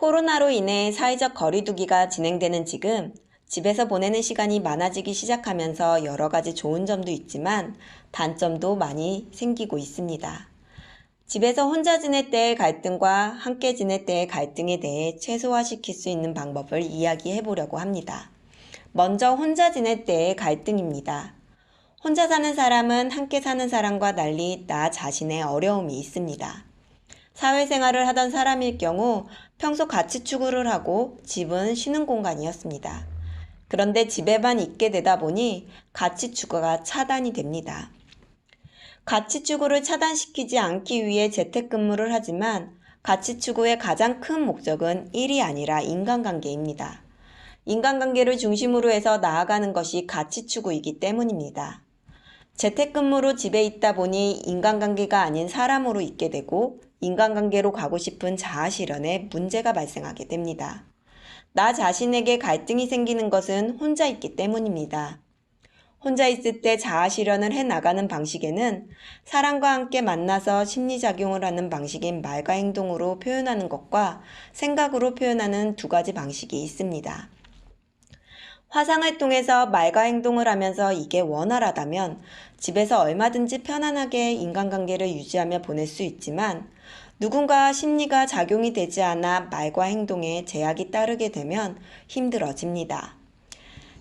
코로나로 인해 사회적 거리두기가 진행되는 지금 집에서 보내는 시간이 많아지기 시작하면서 여러 가지 좋은 점도 있지만 단점도 많이 생기고 있습니다. 집에서 혼자 지낼 때의 갈등과 함께 지낼 때의 갈등에 대해 최소화시킬 수 있는 방법을 이야기해 보려고 합니다. 먼저 혼자 지낼 때의 갈등입니다. 혼자 사는 사람은 함께 사는 사람과 달리 나 자신의 어려움이 있습니다. 사회생활을 하던 사람일 경우 평소 같이 추구를 하고 집은 쉬는 공간이었습니다. 그런데 집에만 있게 되다 보니 같이 추구가 차단이 됩니다. 같이 추구를 차단시키지 않기 위해 재택근무를 하지만 같이 추구의 가장 큰 목적은 일이 아니라 인간관계입니다. 인간관계를 중심으로 해서 나아가는 것이 가치 추구이기 때문입니다. 재택근무로 집에 있다 보니 인간관계가 아닌 사람으로 있게 되고 인간관계로 가고 싶은 자아실현에 문제가 발생하게 됩니다. 나 자신에게 갈등이 생기는 것은 혼자 있기 때문입니다. 혼자 있을 때 자아실현을 해나가는 방식에는 사람과 함께 만나서 심리작용을 하는 방식인 말과 행동으로 표현하는 것과 생각으로 표현하는 두 가지 방식이 있습니다. 화상을 통해서 말과 행동을 하면서 이게 원활하다면 집에서 얼마든지 편안하게 인간관계를 유지하며 보낼 수 있지만 누군가 심리가 작용이 되지 않아 말과 행동에 제약이 따르게 되면 힘들어집니다.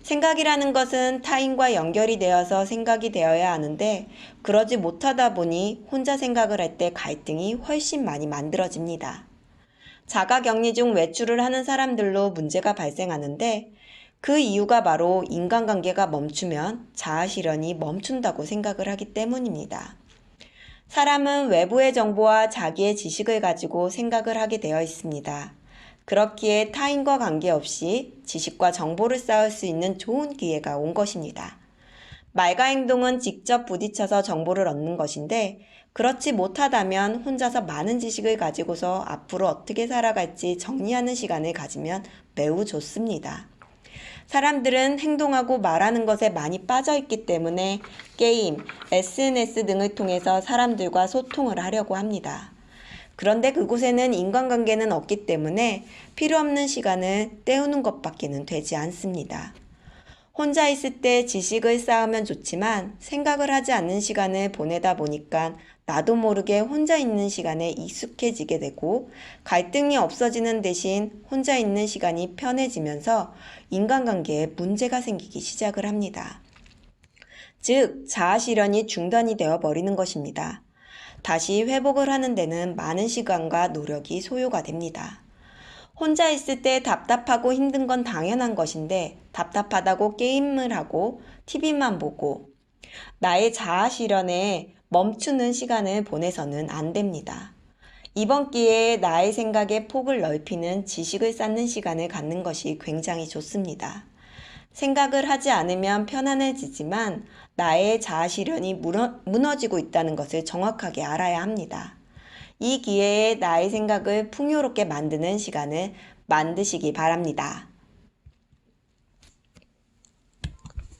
생각이라는 것은 타인과 연결이 되어서 생각이 되어야 하는데 그러지 못하다 보니 혼자 생각을 할 때 갈등이 훨씬 많이 만들어집니다. 자가격리 중 외출을 하는 사람들로 문제가 발생하는데 그 이유가 바로 인간관계가 멈추면 자아실현이 멈춘다고 생각을 하기 때문입니다. 사람은 외부의 정보와 자기의 지식을 가지고 생각을 하게 되어 있습니다. 그렇기에 타인과 관계없이 지식과 정보를 쌓을 수 있는 좋은 기회가 온 것입니다. 말과 행동은 직접 부딪혀서 정보를 얻는 것인데 그렇지 못하다면 혼자서 많은 지식을 가지고서 앞으로 어떻게 살아갈지 정리하는 시간을 가지면 매우 좋습니다. 사람들은 행동하고 말하는 것에 많이 빠져 있기 때문에 게임, SNS 등을 통해서 사람들과 소통을 하려고 합니다. 그런데 그곳에는 인간관계는 없기 때문에 필요 없는 시간을 때우는 것밖에는 되지 않습니다. 혼자 있을 때 지식을 쌓으면 좋지만 생각을 하지 않는 시간을 보내다 보니까 나도 모르게 혼자 있는 시간에 익숙해지게 되고 갈등이 없어지는 대신 혼자 있는 시간이 편해지면서 인간관계에 문제가 생기기 시작을 합니다. 즉, 자아실현이 중단이 되어 버리는 것입니다. 다시 회복을 하는 데는 많은 시간과 노력이 소요가 됩니다. 혼자 있을 때 답답하고 힘든 건 당연한 것인데 답답하다고 게임을 하고 TV만 보고 나의 자아실현에 멈추는 시간을 보내서는 안 됩니다. 이번 기회에 나의 생각의 폭을 넓히는 지식을 쌓는 시간을 갖는 것이 굉장히 좋습니다. 생각을 하지 않으면 편안해지지만 나의 자아실현이 무너지고 있다는 것을 정확하게 알아야 합니다. 이 기회에 나의 생각을 풍요롭게 만드는 시간을 만드시기 바랍니다.